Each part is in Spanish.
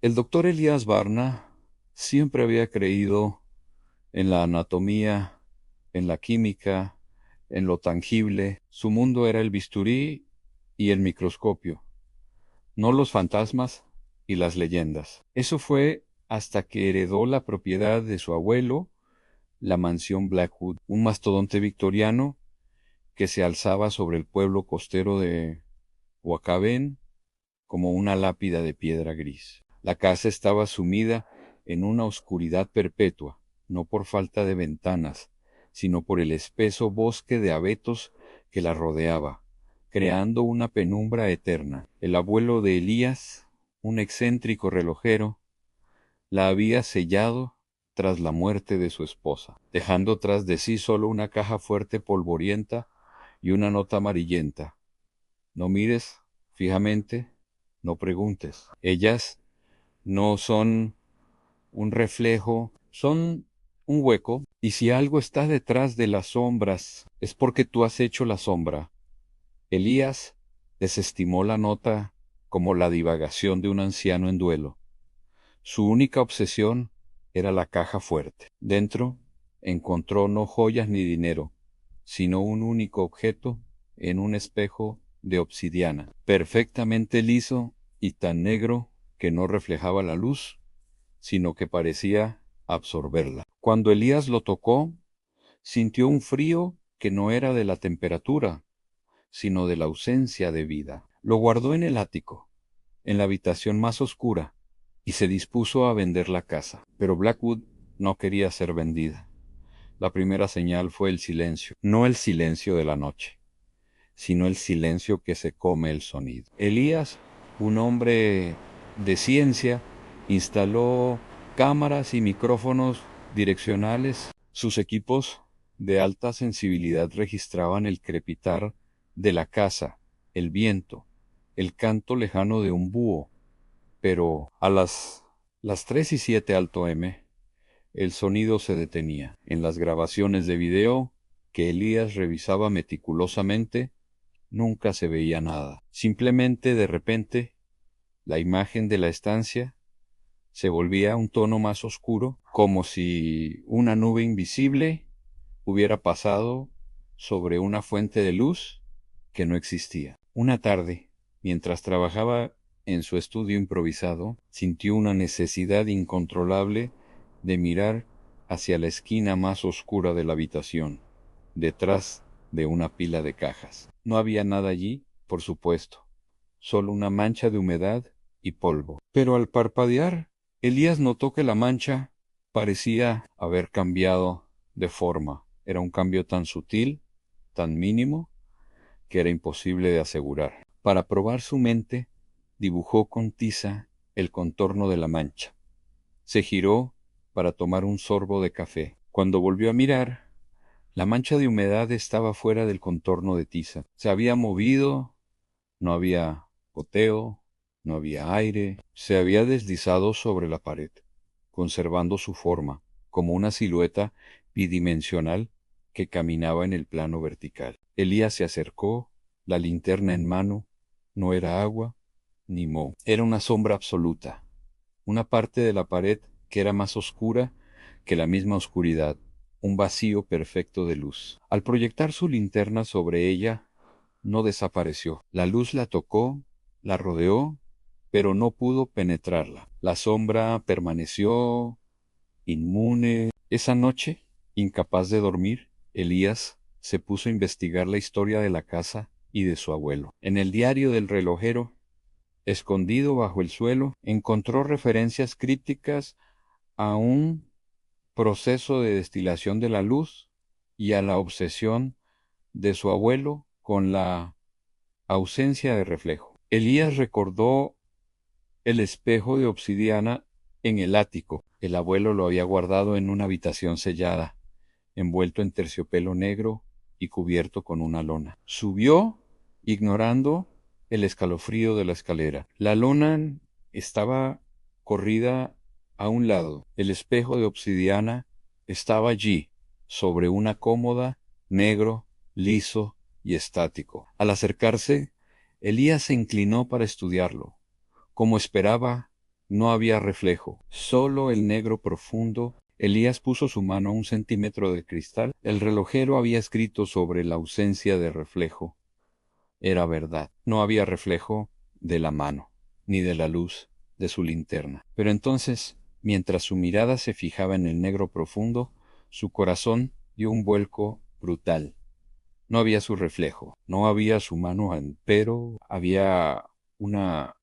El doctor Elías Barna siempre había creído en la anatomía, en la química, en lo tangible. Su mundo era el bisturí y el microscopio, no los fantasmas y las leyendas. Eso fue hasta que heredó la propiedad de su abuelo, la mansión Blackwood, un mastodonte victoriano que se alzaba sobre el pueblo costero de Huacabén como una lápida de piedra gris. La casa estaba sumida en una oscuridad perpetua, no por falta de ventanas, sino por el espeso bosque de abetos que la rodeaba, creando una penumbra eterna. El abuelo de Elías, un excéntrico relojero, la había sellado tras la muerte de su esposa, dejando tras de sí solo una caja fuerte polvorienta y una nota amarillenta. No mires fijamente, no preguntes. Ellas no son un reflejo, son un hueco, y si algo está detrás de las sombras, es porque tú has hecho la sombra. Elías desestimó la nota como la divagación de un anciano en duelo. Su única obsesión era la caja fuerte. Dentro encontró no joyas ni dinero, sino un único objeto en un espejo de obsidiana, perfectamente liso y tan negro que no reflejaba la luz, sino que parecía absorberla. Cuando Elías lo tocó, sintió un frío que no era de la temperatura, sino de la ausencia de vida. Lo guardó en el ático, en la habitación más oscura, y se dispuso a vender la casa. Pero Blackwood no quería ser vendida. La primera señal fue el silencio, no el silencio de la noche, sino el silencio que se come el sonido. Elías, un hombre de ciencia, instaló cámaras y micrófonos direccionales. Sus equipos de alta sensibilidad registraban el crepitar de la casa, el viento, el canto lejano de un búho, pero a las 3:07 alto M, el sonido se detenía. En las grabaciones de video que Elías revisaba meticulosamente, nunca se veía nada. Simplemente, de repente, la imagen de la estancia se volvía un tono más oscuro, como si una nube invisible hubiera pasado sobre una fuente de luz que no existía. Una tarde, mientras trabajaba en su estudio improvisado, sintió una necesidad incontrolable de mirar hacia la esquina más oscura de la habitación, detrás de una pila de cajas. No había nada allí, por supuesto, solo una mancha de humedad y polvo. Pero al parpadear, Elías notó que la mancha parecía haber cambiado de forma. Era un cambio tan sutil, tan mínimo, que era imposible de asegurar. Para probar su mente, dibujó con tiza el contorno de la mancha. Se giró para tomar un sorbo de café. Cuando volvió a mirar, la mancha de humedad estaba fuera del contorno de tiza. Se había movido, no había goteo, no había aire, se había deslizado sobre la pared, conservando su forma, como una silueta bidimensional que caminaba en el plano vertical. Elías se acercó, la linterna en mano. No era agua ni moho. Era una sombra absoluta, una parte de la pared que era más oscura que la misma oscuridad, un vacío perfecto de luz. Al proyectar su linterna sobre ella, no desapareció. La luz la tocó, la rodeó, pero no pudo penetrarla. La sombra permaneció inmune. Esa noche, incapaz de dormir, Elías se puso a investigar la historia de la casa y de su abuelo. En el diario del relojero, escondido bajo el suelo, encontró referencias críticas a un proceso de destilación de la luz y a la obsesión de su abuelo con la ausencia de reflejo. Elías recordó el espejo de obsidiana en el ático. El abuelo lo había guardado en una habitación sellada, envuelto en terciopelo negro y cubierto con una lona. Subió, ignorando el escalofrío de la escalera. La lona estaba corrida a un lado. El espejo de obsidiana estaba allí, sobre una cómoda, negro, liso y estático. Al acercarse, Elías se inclinó para estudiarlo. Como esperaba, No había reflejo, solo el negro profundo. Elías puso su mano a 1 centímetro del cristal. El relojero había escrito sobre la ausencia de reflejo. Era verdad, no había reflejo de la mano, ni de la luz de su linterna. Pero entonces, mientras su mirada se fijaba en el negro profundo, su corazón dio un vuelco brutal. No había su reflejo, no había su mano, pero había una,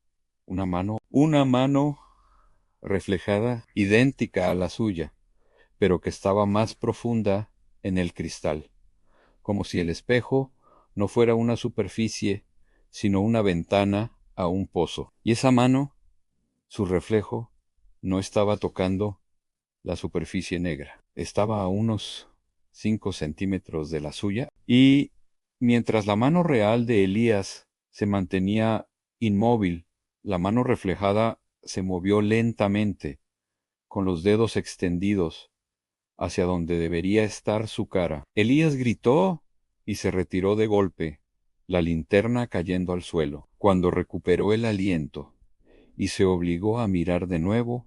una mano reflejada, idéntica a la suya, pero que estaba más profunda en el cristal, como si el espejo no fuera una superficie, sino una ventana a un pozo. Y esa mano, su reflejo, no estaba tocando la superficie negra, estaba a unos 5 centímetros de la suya, y mientras la mano real de Elías se mantenía inmóvil, la mano reflejada se movió lentamente, con los dedos extendidos hacia donde debería estar su cara. Elías gritó y se retiró de golpe, la linterna cayendo al suelo. Cuando recuperó el aliento y se obligó a mirar de nuevo,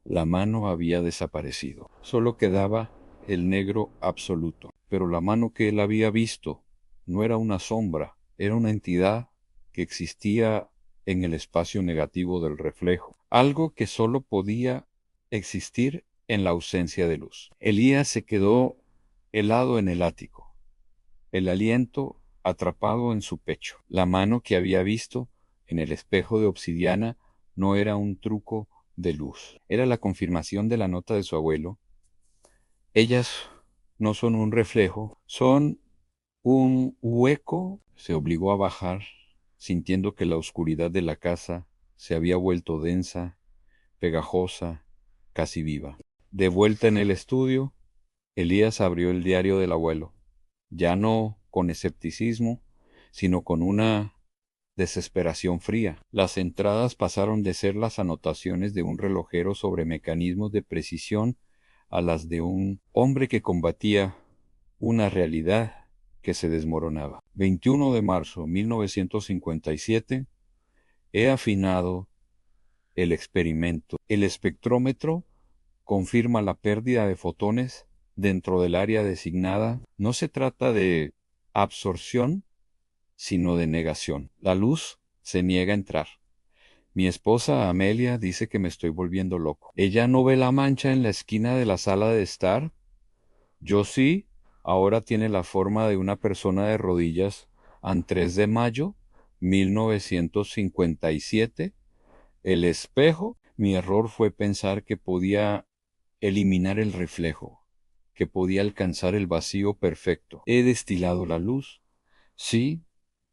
la mano había desaparecido. Solo quedaba el negro absoluto. Pero la mano que él había visto no era una sombra, era una entidad que existía en el espacio negativo del reflejo, algo que solo podía existir en la ausencia de luz. Elías se quedó helado en el ático, el aliento atrapado en su pecho. La mano que había visto en el espejo de obsidiana no era un truco de luz, era la confirmación de la nota de su abuelo. Ellas no son un reflejo, son un hueco. Se obligó a bajar, sintiendo que la oscuridad de la casa se había vuelto densa, pegajosa, casi viva. De vuelta en el estudio, Elías abrió el diario del abuelo, ya no con escepticismo, sino con una desesperación fría. Las entradas pasaron de ser las anotaciones de un relojero sobre mecanismos de precisión a las de un hombre que combatía una realidad que se desmoronaba. 21 de marzo 1957, he afinado el experimento. El espectrómetro confirma la pérdida de fotones dentro del área designada. No se trata de absorción, sino de negación. La luz se niega a entrar. Mi esposa Amelia dice que me estoy volviendo loco. Ella no ve la mancha en la esquina de la sala de estar. Yo sí. Ahora tiene la forma de una persona de rodillas. An 3 de mayo 1957. El espejo. Mi error fue pensar que podía eliminar el reflejo, que podía alcanzar el vacío perfecto. He destilado la luz, sí,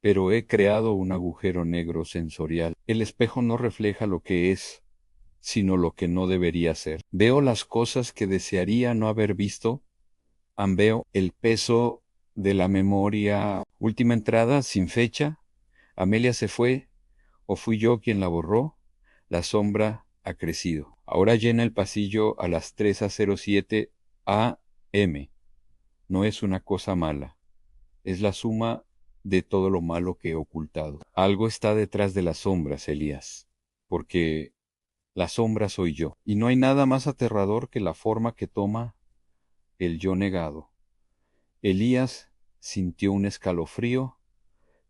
pero he creado un agujero negro sensorial. El espejo no refleja lo que es, sino lo que no debería ser. Veo las cosas que desearía no haber visto. Veo el peso de la memoria. Última entrada, sin fecha. Amelia se fue, o fui yo quien la borró. La sombra ha crecido. Ahora llena el pasillo a las 3:07 a.m. No es una cosa mala. Es la suma de todo lo malo que he ocultado. Algo está detrás de las sombras, Elías, porque la sombra soy yo. Y no hay nada más aterrador que la forma que toma el yo negado. Elías sintió un escalofrío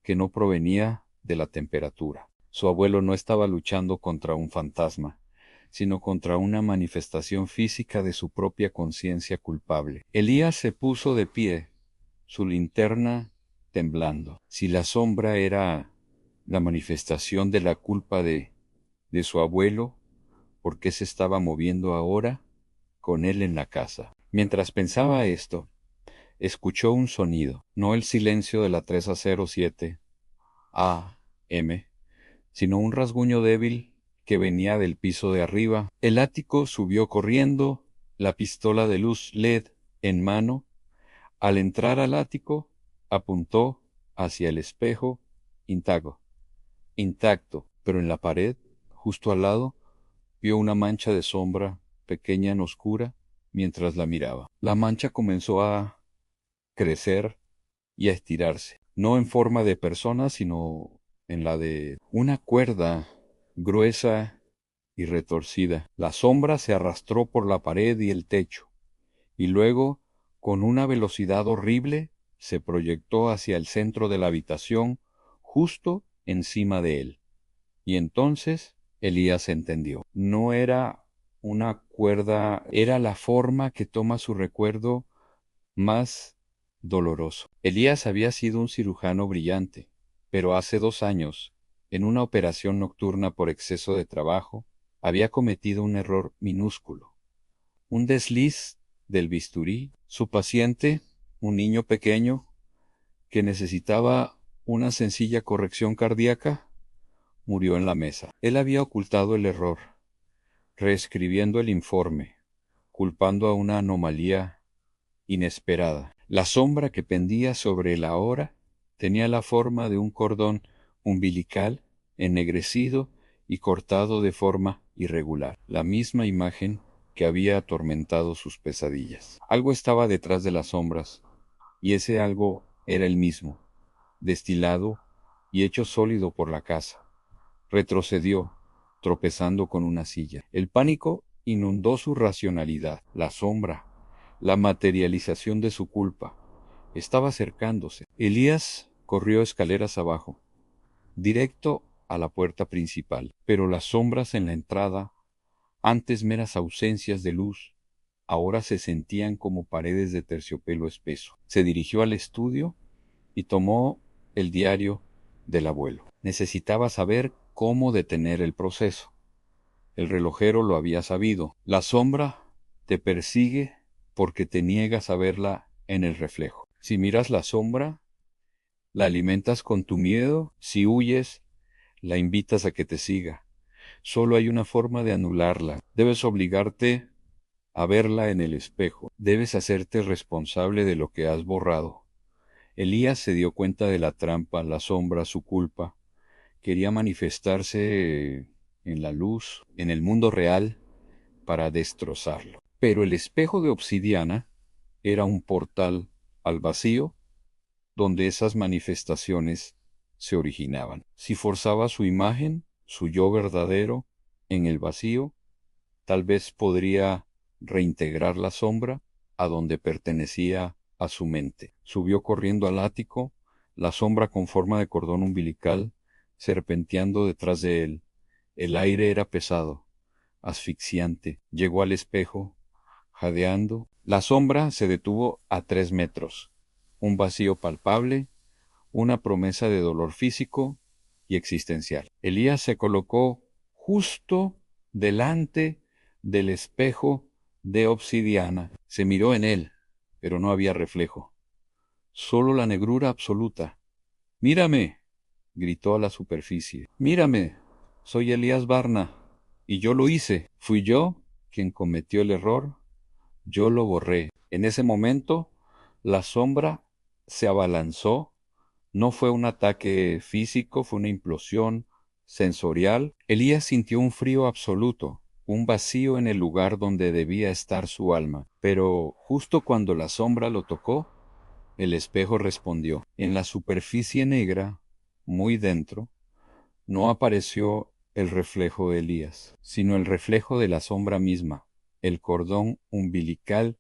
que no provenía de la temperatura. Su abuelo no estaba luchando contra un fantasma, sino contra una manifestación física de su propia conciencia culpable. Elías se puso de pie, su linterna temblando. Si la sombra era la manifestación de la culpa de su abuelo, ¿por qué se estaba moviendo ahora con él en la casa? Mientras pensaba esto, escuchó un sonido, no el silencio de la 3:07 a.m., sino un rasguño débil que venía del piso de arriba. El ático subió corriendo, la pistola de luz LED en mano. Al entrar al ático, apuntó hacia el espejo intacto, pero en la pared, justo al lado, vio una mancha de sombra, pequeña y oscura, mientras la miraba. La mancha comenzó a crecer y a estirarse, no en forma de persona, sino en la de una cuerda gruesa y retorcida. La sombra se arrastró por la pared y el techo, y luego, con una velocidad horrible, se proyectó hacia el centro de la habitación, justo encima de él. Y entonces Elías entendió. No era una cuerda, era la forma que toma su recuerdo más doloroso. Elías había sido un cirujano brillante, pero hace 2 años, en una operación nocturna por exceso de trabajo, había cometido un error minúsculo. Un desliz del bisturí. Su paciente, un niño pequeño, que necesitaba una sencilla corrección cardíaca, murió en la mesa. Él había ocultado el error, reescribiendo el informe, culpando a una anomalía inesperada. La sombra que pendía sobre la hora tenía la forma de un cordón umbilical ennegrecido y cortado de forma irregular, la misma imagen que había atormentado sus pesadillas. Algo estaba detrás de las sombras, y ese algo era el mismo, destilado y hecho sólido por la casa. Retrocedió, tropezando con una silla. El pánico inundó su racionalidad. La sombra, la materialización de su culpa, estaba acercándose. Elías corrió escaleras abajo, directo a la puerta principal, pero las sombras en la entrada, antes meras ausencias de luz, ahora se sentían como paredes de terciopelo espeso. Se dirigió al estudio y tomó el diario del abuelo. Necesitaba saber cómo detener el proceso. El relojero lo había sabido. La sombra te persigue porque te niegas a verla en el reflejo. Si miras la sombra, la alimentas con tu miedo. Si huyes, la invitas a que te siga. Solo hay una forma de anularla. Debes obligarte a verla en el espejo. Debes hacerte responsable de lo que has borrado. Elías se dio cuenta de la trampa, la sombra, su culpa. Quería manifestarse en la luz, en el mundo real, para destrozarlo. Pero el espejo de obsidiana era un portal al vacío donde esas manifestaciones se originaban. Si forzaba su imagen, su yo verdadero, en el vacío, tal vez podría reintegrar la sombra a donde pertenecía a su mente. Subió corriendo al ático, la sombra con forma de cordón umbilical serpenteando detrás de él. El aire era pesado, asfixiante. Llegó al espejo, jadeando. La sombra se detuvo a 3 metros. Un vacío palpable, una promesa de dolor físico y existencial. Elías se colocó justo delante del espejo de obsidiana. Se miró en él, pero no había reflejo. Solo la negrura absoluta. «Mírame», gritó a la superficie. «Mírame, soy Elías Barna, y yo lo hice. Fui yo quien cometió el error. Yo lo borré». En ese momento, la sombra se abalanzó. No fue un ataque físico, fue una implosión sensorial. Elías sintió un frío absoluto, un vacío en el lugar donde debía estar su alma. Pero justo cuando la sombra lo tocó, el espejo respondió. En la superficie negra, muy dentro, no apareció el reflejo de Elías, sino el reflejo de la sombra misma, el cordón umbilical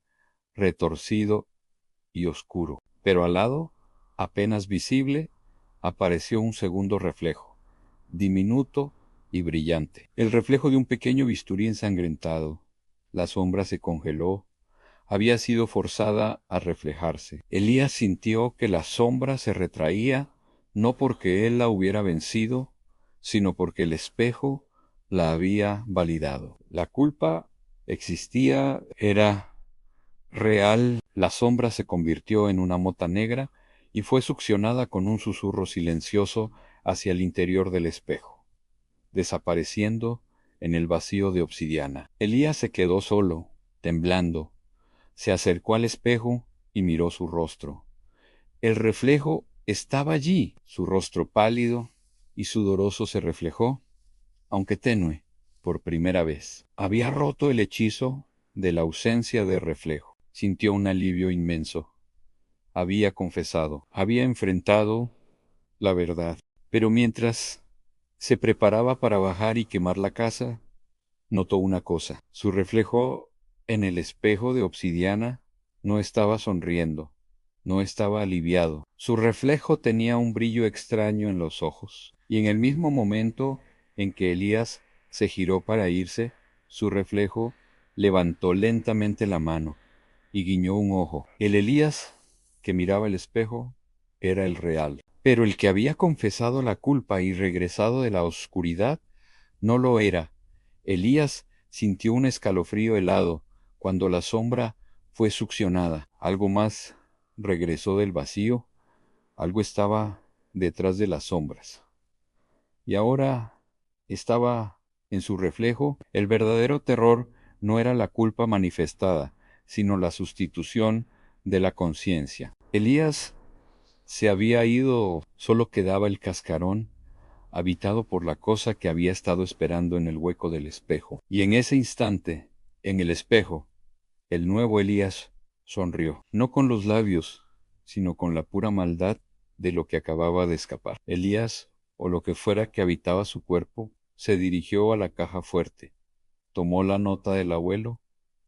retorcido y oscuro. Pero al lado, apenas visible, apareció un segundo reflejo, diminuto y brillante. El reflejo de un pequeño bisturí ensangrentado. La sombra se congeló. Había sido forzada a reflejarse. Elías sintió que la sombra se retraía, no porque él la hubiera vencido, sino porque el espejo la había validado. La culpa existía, era real. La sombra se convirtió en una mota negra y fue succionada con un susurro silencioso hacia el interior del espejo, desapareciendo en el vacío de obsidiana. Elías se quedó solo, temblando. Se acercó al espejo y miró su rostro. El reflejo estaba allí. Su rostro pálido y sudoroso se reflejó, aunque tenue, por primera vez. Había roto el hechizo de la ausencia de reflejo. Sintió un alivio inmenso. Había confesado, había enfrentado la verdad. Pero mientras se preparaba para bajar y quemar la casa, notó una cosa. Su reflejo en el espejo de obsidiana no estaba sonriendo, no estaba aliviado. Su reflejo tenía un brillo extraño en los ojos. Y en el mismo momento en que Elías se giró para irse, su reflejo levantó lentamente la mano y guiñó un ojo. El Elías que miraba el espejo era el real. Pero el que había confesado la culpa y regresado de la oscuridad no lo era. Elías sintió un escalofrío helado cuando la sombra fue succionada. Algo más regresó del vacío, algo estaba detrás de las sombras. Y ahora estaba en su reflejo. El verdadero terror no era la culpa manifestada, sino la sustitución de la conciencia. Elías se había ido, solo quedaba el cascarón, habitado por la cosa que había estado esperando en el hueco del espejo. Y en ese instante, en el espejo, el nuevo Elías sonrió, no con los labios, sino con la pura maldad de lo que acababa de escapar. Elías, o lo que fuera que habitaba su cuerpo, se dirigió a la caja fuerte, tomó la nota del abuelo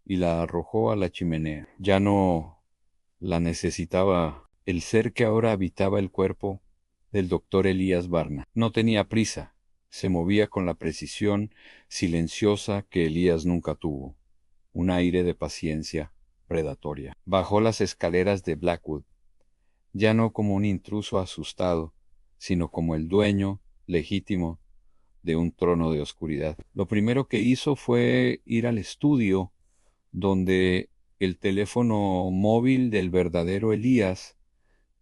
y la arrojó a la chimenea. Ya no la necesitaba. El ser que ahora habitaba el cuerpo del doctor Elías Barna no tenía prisa, se movía con la precisión silenciosa que Elías nunca tuvo, un aire de paciencia predatoria. Bajó las escaleras de Blackwood, ya no como un intruso asustado, sino como el dueño legítimo de un trono de oscuridad. Lo primero que hizo fue ir al estudio donde el teléfono móvil del verdadero Elías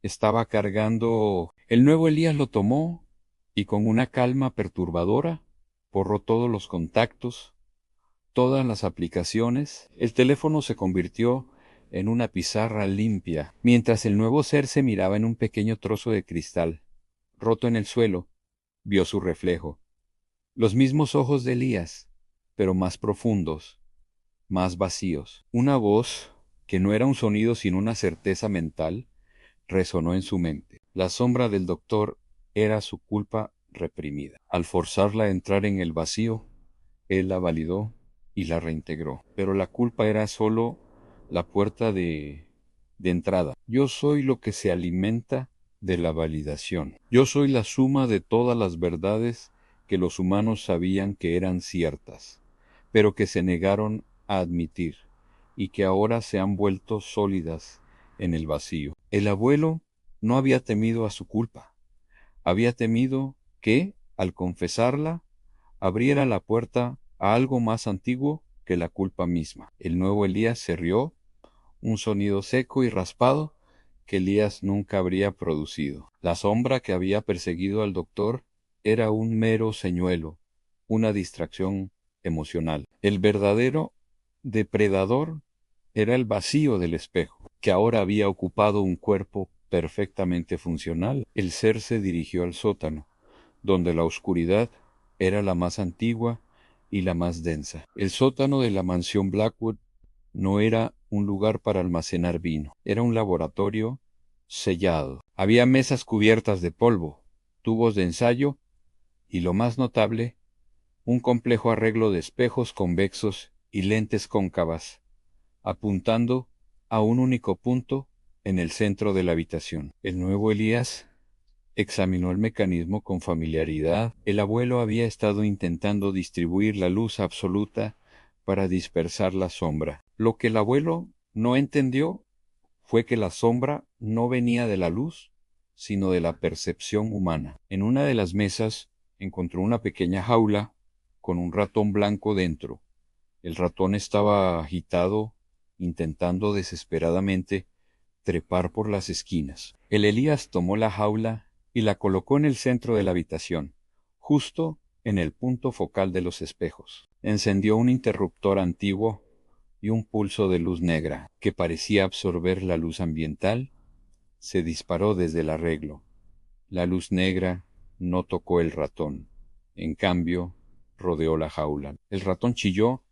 estaba cargando. El nuevo Elías lo tomó y con una calma perturbadora borró todos los contactos, todas las aplicaciones. El teléfono se convirtió en una pizarra limpia, mientras el nuevo ser se miraba en un pequeño trozo de cristal, roto en el suelo, vio su reflejo. Los mismos ojos de Elías, pero más profundos, más vacíos. Una voz, que no era un sonido sino una certeza mental, resonó en su mente. La sombra del doctor era su culpa reprimida. Al forzarla a entrar en el vacío, él la validó y la reintegró. Pero la culpa era sólo la puerta de entrada. Yo soy lo que se alimenta de la validación. Yo soy la suma de todas las verdades que los humanos sabían que eran ciertas, pero que se negaron a admitir, y que ahora se han vuelto sólidas en el vacío. El abuelo no había temido a su culpa, había temido que, al confesarla, abriera la puerta a algo más antiguo que la culpa misma. El nuevo Elías se rió, un sonido seco y raspado que Elías nunca habría producido. La sombra que había perseguido al doctor era un mero señuelo, una distracción emocional. El verdadero depredador era el vacío del espejo, que ahora había ocupado un cuerpo perfectamente funcional. El ser se dirigió al sótano, donde la oscuridad era la más antigua y la más densa. El sótano de la mansión Blackwood no era un lugar para almacenar vino, era un laboratorio sellado. Había mesas cubiertas de polvo, tubos de ensayo y, lo más notable, un complejo arreglo de espejos convexos y lentes cóncavas, apuntando a un único punto en el centro de la habitación. El nuevo Elías examinó el mecanismo con familiaridad. El abuelo había estado intentando distribuir la luz absoluta para dispersar la sombra. Lo que el abuelo no entendió fue que la sombra no venía de la luz, sino de la percepción humana. En una de las mesas encontró una pequeña jaula con un ratón blanco dentro. El ratón estaba agitado, intentando desesperadamente trepar por las esquinas. El Elías tomó la jaula y la colocó en el centro de la habitación, justo en el punto focal de los espejos. Encendió un interruptor antiguo y un pulso de luz negra, que parecía absorber la luz ambiental, se disparó desde el arreglo. La luz negra no tocó el ratón. En cambio, rodeó la jaula. El ratón chilló,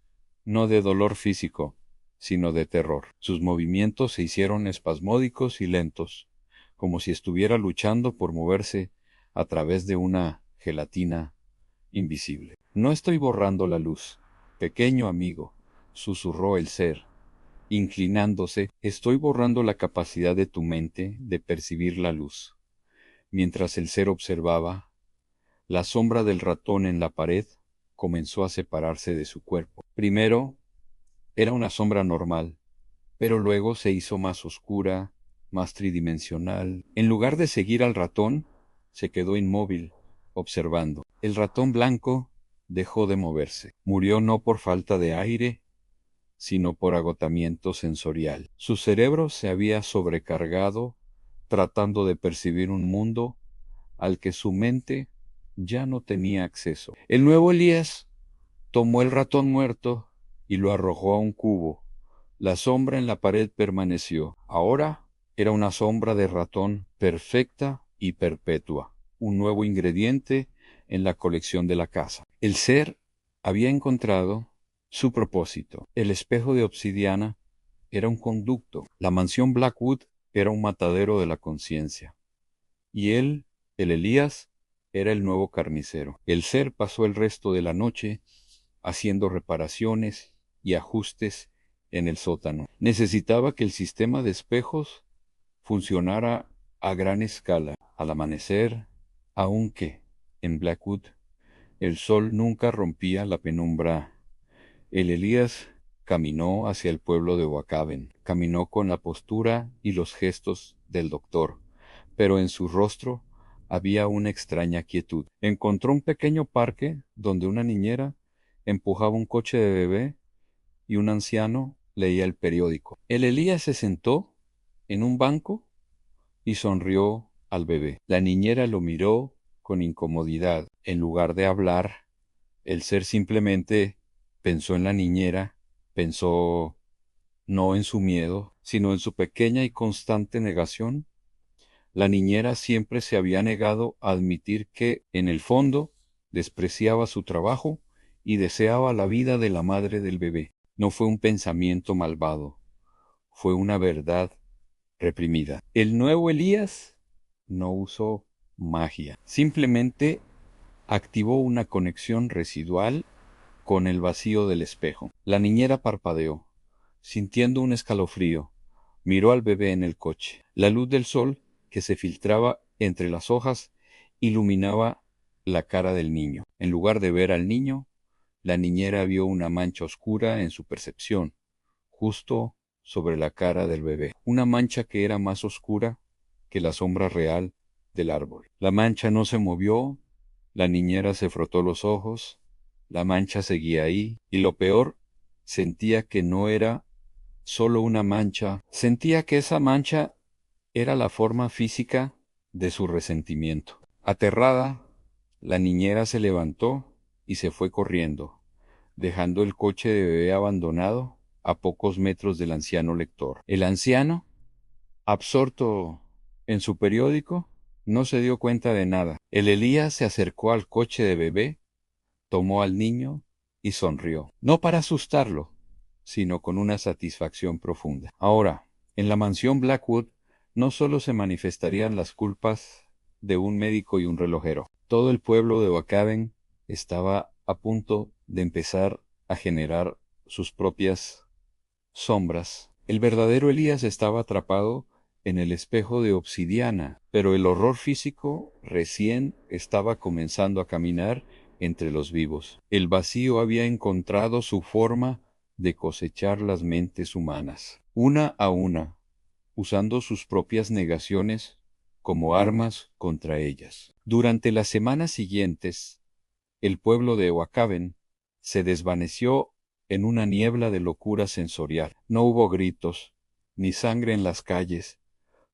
no de dolor físico, sino de terror. Sus movimientos se hicieron espasmódicos y lentos, como si estuviera luchando por moverse a través de una gelatina invisible. No estoy borrando la luz, Pequeño amigo, susurró el ser, inclinándose, estoy borrando la capacidad de tu mente de percibir la luz. Mientras el ser observaba, la sombra del ratón en la pared comenzó a separarse de su cuerpo. Primero, era una sombra normal, pero luego se hizo más oscura, más tridimensional. En lugar de seguir al ratón, se quedó inmóvil, observando. El ratón blanco dejó de moverse. Murió no por falta de aire, sino por agotamiento sensorial. Su cerebro se había sobrecargado tratando de percibir un mundo al que su mente ya no tenía acceso. El nuevo Elías tomó el ratón muerto y lo arrojó a un cubo. La sombra en la pared permaneció. Ahora era una sombra de ratón perfecta y perpetua, un nuevo ingrediente en la colección de la casa. El ser había encontrado su propósito. El espejo de obsidiana era un conducto. La mansión Blackwood era un matadero de la conciencia. Y él, el Elías, era el nuevo carnicero. El ser pasó el resto de la noche haciendo reparaciones y ajustes en el sótano. Necesitaba que el sistema de espejos funcionara a gran escala. Al amanecer, aunque en Blackwood el sol nunca rompía la penumbra, el Elías caminó hacia el pueblo de Wakaben. Caminó con la postura y los gestos del doctor, pero en su rostro había una extraña quietud. Encontró un pequeño parque donde una niñera empujaba un coche de bebé y un anciano leía el periódico. El Elías se sentó en un banco y sonrió al bebé. La niñera lo miró con incomodidad. En lugar de hablar, el ser simplemente pensó en la niñera, pensó no en su miedo, sino en su pequeña y constante negación. La niñera siempre se había negado a admitir que, en el fondo, despreciaba su trabajo y deseaba la vida de la madre del bebé. No fue un pensamiento malvado, fue una verdad reprimida. El nuevo Elías no usó magia, simplemente activó una conexión residual con el vacío del espejo. La niñera parpadeó, sintiendo un escalofrío. Miró al bebé en el coche. La luz del sol, que se filtraba entre las hojas, iluminaba la cara del niño. En lugar de ver al niño, la niñera vio una mancha oscura en su percepción, justo sobre la cara del bebé. Una mancha que era más oscura que la sombra real del árbol. La mancha no se movió, la niñera se frotó los ojos, la mancha seguía ahí, y lo peor, sentía que no era solo una mancha, sentía que esa mancha era la forma física de su resentimiento. Aterrada, la niñera se levantó y se fue corriendo, dejando el coche de bebé abandonado a pocos metros del anciano lector. El anciano, absorto en su periódico, no se dio cuenta de nada. El Elías se acercó al coche de bebé, tomó al niño y sonrió, no para asustarlo, sino con una satisfacción profunda. Ahora, en la mansión Blackwood, no solo se manifestarían las culpas de un médico y un relojero. Todo el pueblo de Wakaben estaba a punto de empezar a generar sus propias sombras. El verdadero Elías estaba atrapado en el espejo de obsidiana, pero el horror físico recién estaba comenzando a caminar entre los vivos. El vacío había encontrado su forma de cosechar las mentes humanas, una a una, usando sus propias negaciones como armas contra ellas. Durante las semanas siguientes, el pueblo de Wakaben se desvaneció en una niebla de locura sensorial. No hubo gritos, ni sangre en las calles,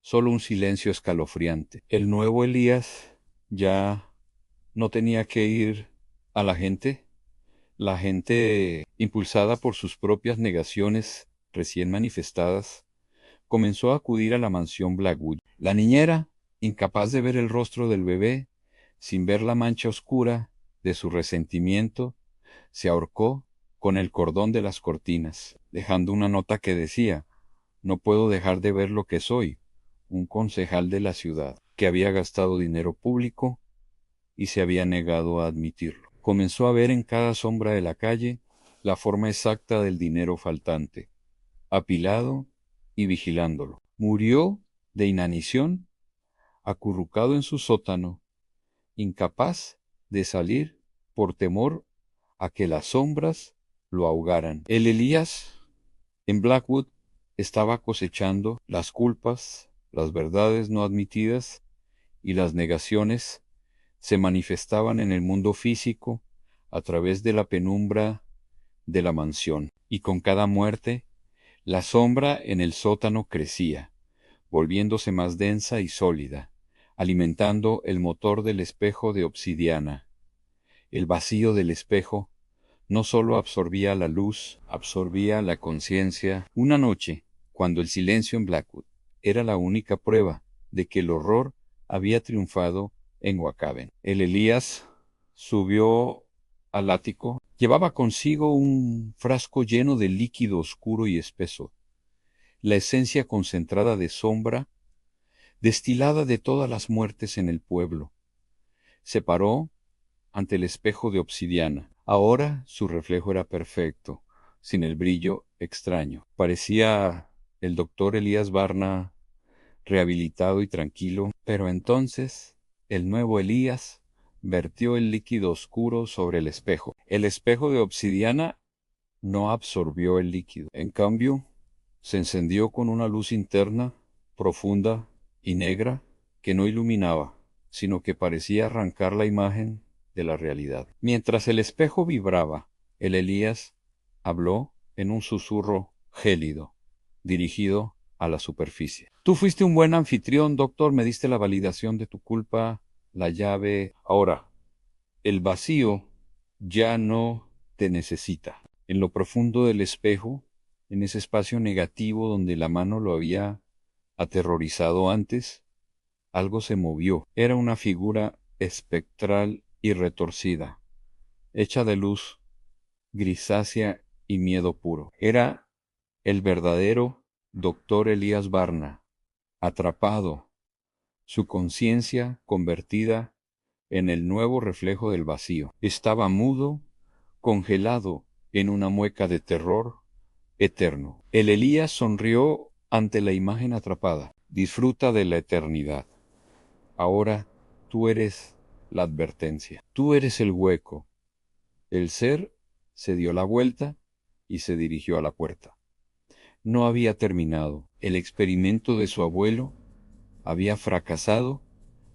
solo un silencio escalofriante. El nuevo Elías ya no tenía que ir a la gente. La gente, impulsada por sus propias negaciones recién manifestadas, comenzó a acudir a la mansión Blackwood. La niñera, incapaz de ver el rostro del bebé, sin ver la mancha oscura de su resentimiento, se ahorcó con el cordón de las cortinas, dejando una nota que decía: no puedo dejar de ver lo que soy, un concejal de la ciudad, que había gastado dinero público y se había negado a admitirlo. Comenzó a ver en cada sombra de la calle la forma exacta del dinero faltante, apilado y vigilándolo. Murió de inanición, acurrucado en su sótano, incapaz de salir por temor a que las sombras lo ahogaran. El Elías en Blackwood estaba cosechando las culpas, las verdades no admitidas y las negaciones se manifestaban en el mundo físico a través de la penumbra de la mansión, y con cada muerte, la sombra en el sótano crecía, volviéndose más densa y sólida, alimentando el motor del espejo de obsidiana. El vacío del espejo no sólo absorbía la luz, absorbía la conciencia. Una noche, cuando el silencio en Blackwood era la única prueba de que el horror había triunfado en Wakaben, el Elías subió al ático. Llevaba consigo un frasco lleno de líquido oscuro y espeso, la esencia concentrada de sombra, destilada de todas las muertes en el pueblo. Se paró ante el espejo de obsidiana. Ahora su reflejo era perfecto, sin el brillo extraño. Parecía el doctor Elías Barna rehabilitado y tranquilo, pero entonces el nuevo Elías vertió el líquido oscuro sobre el espejo. El espejo de obsidiana no absorbió el líquido. En cambio, se encendió con una luz interna, profunda y negra, que no iluminaba, sino que parecía arrancar la imagen de la realidad. Mientras el espejo vibraba, el Elías habló en un susurro gélido, dirigido a la superficie. Tú fuiste un buen anfitrión, doctor, me diste la validación de tu culpa, la llave. Ahora, el vacío ya no te necesita. En lo profundo del espejo, en ese espacio negativo donde la mano lo había aterrorizado antes, algo se movió. Era una figura espectral y retorcida, hecha de luz grisácea y miedo puro. Era el verdadero doctor Elías Barna, atrapado, su conciencia convertida en el nuevo reflejo del vacío. Estaba mudo, congelado en una mueca de terror eterno. El Elías sonrió ante la imagen atrapada. Disfruta de la eternidad. Ahora tú eres la advertencia. Tú eres el hueco. El ser se dio la vuelta y se dirigió a la puerta. No había terminado. El experimento de su abuelo había fracasado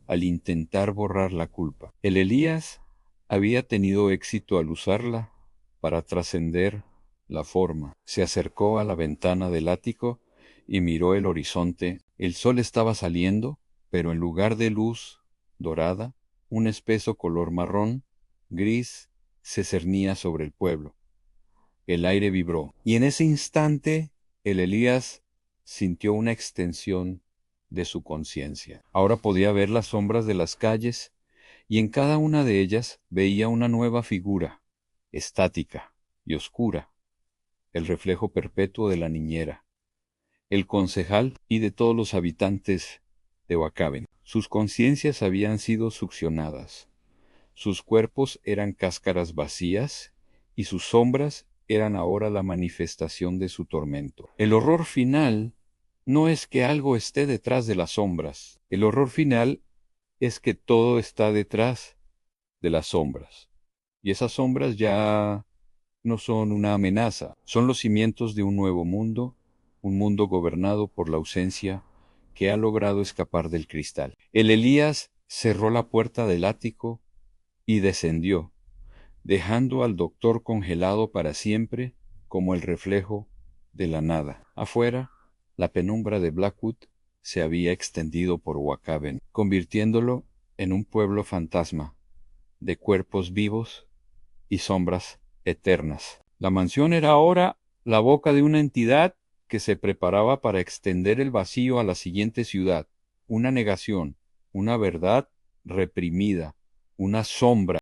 al intentar borrar la culpa. El Elías había tenido éxito al usarla para trascender la forma. Se acercó a la ventana del ático y miró el horizonte. El sol estaba saliendo, pero en lugar de luz dorada, un espeso color marrón, gris, se cernía sobre el pueblo. El aire vibró, y en ese instante el Elías sintió una extensión de su conciencia. Ahora podía ver las sombras de las calles, y en cada una de ellas veía una nueva figura, estática y oscura, el reflejo perpetuo de la niñera, el concejal y de todos los habitantes de Wakaben. Sus conciencias habían sido succionadas, sus cuerpos eran cáscaras vacías, y sus sombras eran ahora la manifestación de su tormento. El horror final no es que algo esté detrás de las sombras. El horror final es que todo está detrás de las sombras. Y esas sombras ya no son una amenaza, son los cimientos de un mundo gobernado por la ausencia que ha logrado escapar del cristal. El Elías cerró la puerta del ático y descendió, dejando al doctor congelado para siempre como el reflejo de la nada. Afuera, la penumbra de Blackwood se había extendido por Wakaben, convirtiéndolo en un pueblo fantasma, de cuerpos vivos y sombras eternas. La mansión era ahora la boca de una entidad que se preparaba para extender el vacío a la siguiente ciudad, una negación, una verdad reprimida, una sombra